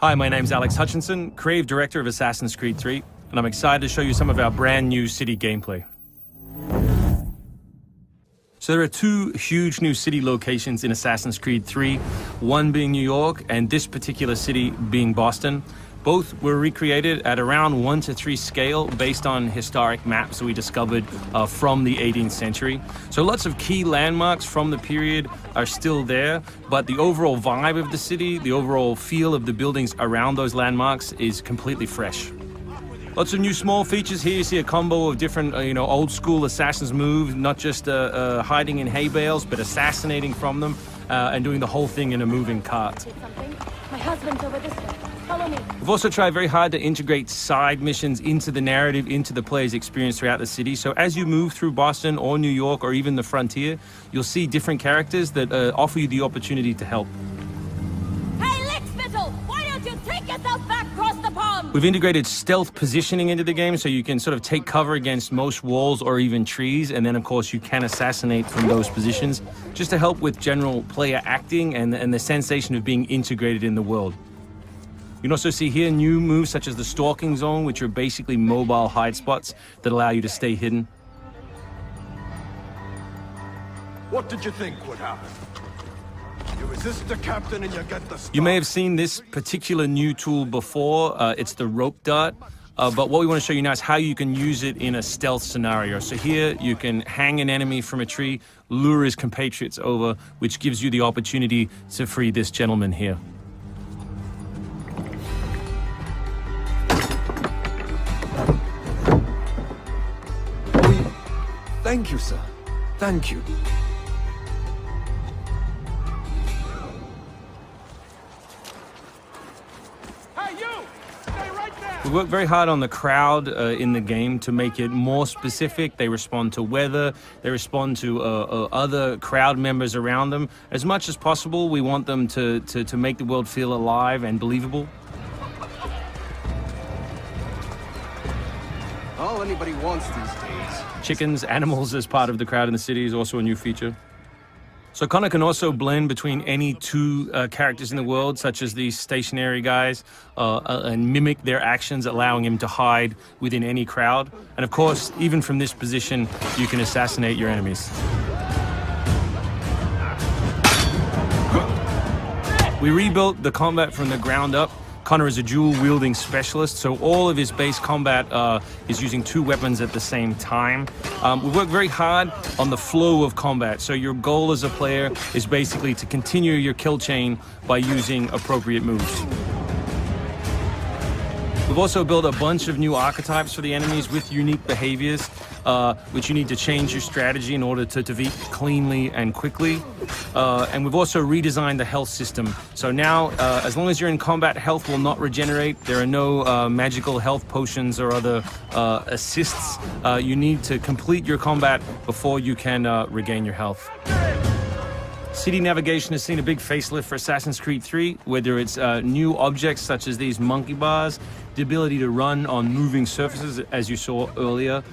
Hi, my name's Alex Hutchinson, Creative Director of Assassin's Creed 3, and I'm excited to show you some of our brand new city gameplay. So there are two huge new city locations in Assassin's Creed 3, one being New York and this particular city being Boston. Both were recreated at around 1:3 scale based on historic maps that we discovered from the 18th century. So lots of key landmarks from the period are still there, but the overall vibe of the city, the overall feel of the buildings around those landmarks is completely fresh. Lots of new small features here. You see a combo of different, old school assassins moves, not just hiding in hay bales, but assassinating from them and doing the whole thing in a moving cart. My husband's over this way. Follow me. We've also tried very hard to integrate side missions into the narrative, into the player's experience throughout the city. So as you move through Boston or New York or even the frontier, you'll see different characters that offer you the opportunity to help. Hey, Lickspittle! Why don't you take yourself back across the pond? We've integrated stealth positioning into the game, so you can sort of take cover against most walls or even trees, and then of course you can assassinate from those positions, just to help with general player acting and the sensation of being integrated in the world. You can also see here new moves such as the stalking zone, which are basically mobile hide spots that allow you to stay hidden. What did you think would happen? You resist the captain and you get the stuff. You may have seen this particular new tool before. It's the rope dart. But what we want to show you now is how you can use it in a stealth scenario. So here you can hang an enemy from a tree, lure his compatriots over, which gives you the opportunity to free this gentleman here. Thank you, sir. Thank you. Hey, you! Stay right there! We work very hard on the crowd in the game to make it more specific. They respond to weather, they respond to other crowd members around them. As much as possible, we want them to make the world feel alive and believable. All anybody wants these days. Chickens, animals as part of the crowd in the city is also a new feature. So Connor can also blend between any two characters in the world, such as these stationary guys, and mimic their actions, allowing him to hide within any crowd. And of course, even from this position, you can assassinate your enemies. We rebuilt the combat from the ground up. Connor is a dual-wielding specialist, so all of his base combat is using two weapons at the same time. We work very hard on the flow of combat, so your goal as a player is basically to continue your kill chain by using appropriate moves. We've also built a bunch of new archetypes for the enemies with unique behaviors, which you need to change your strategy in order to defeat cleanly and quickly. And we've also redesigned the health system. So now, as long as you're in combat, health will not regenerate. There are no magical health potions or other assists. You need to complete your combat before you can regain your health. City navigation has seen a big facelift for Assassin's Creed 3, whether it's new objects such as these monkey bars, the ability to run on moving surfaces, as you saw earlier,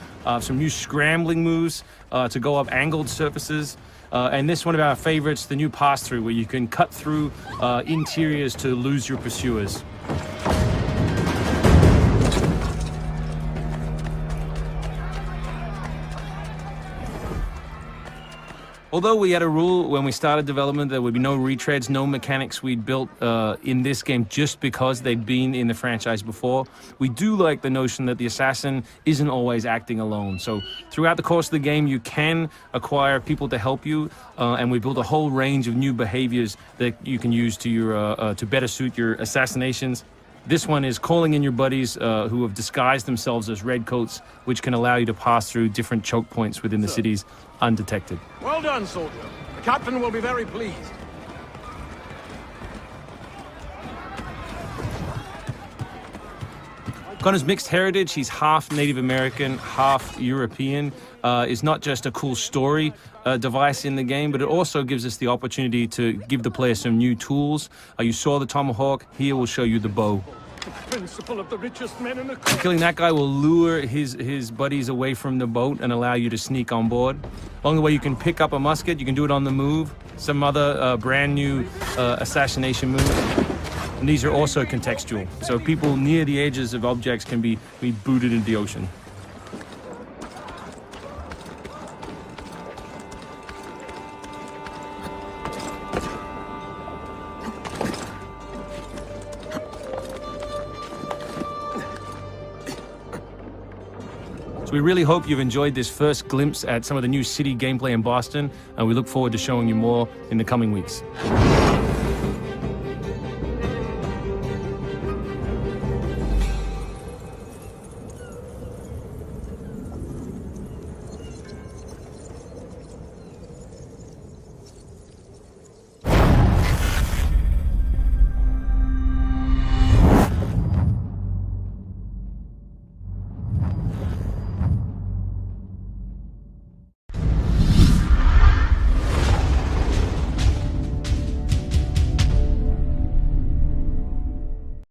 some new scrambling moves to go up angled surfaces, and this one of our favorites, the new pass-through, where you can cut through interiors to lose your pursuers. Although we had a rule when we started development, there would be no retreads, no mechanics we'd built in this game just because they'd been in the franchise before, we do like the notion that the assassin isn't always acting alone. So throughout the course of the game, you can acquire people to help you, and we built a whole range of new behaviors that you can use to your to better suit your assassinations. This one is calling in your buddies who have disguised themselves as redcoats, which can allow you to pass through different choke points within the cities undetected. Well done, soldier. The captain will be very pleased. Connor's mixed heritage, he's half Native American, half European, is not just a cool story device in the game, but it also gives us the opportunity to give the player some new tools. You saw the tomahawk, here we'll show you the bow. The principle of the richest men in the Killing that guy will lure his buddies away from the boat and allow you to sneak on board. Along the way, you can pick up a musket, you can do it on the move, some other brand new assassination moves. And And these are also contextual. So people near the edges of objects can be booted into the ocean. So we really hope you've enjoyed this first glimpse at some of the new city gameplay in Boston, and we look forward to showing you more in the coming weeks.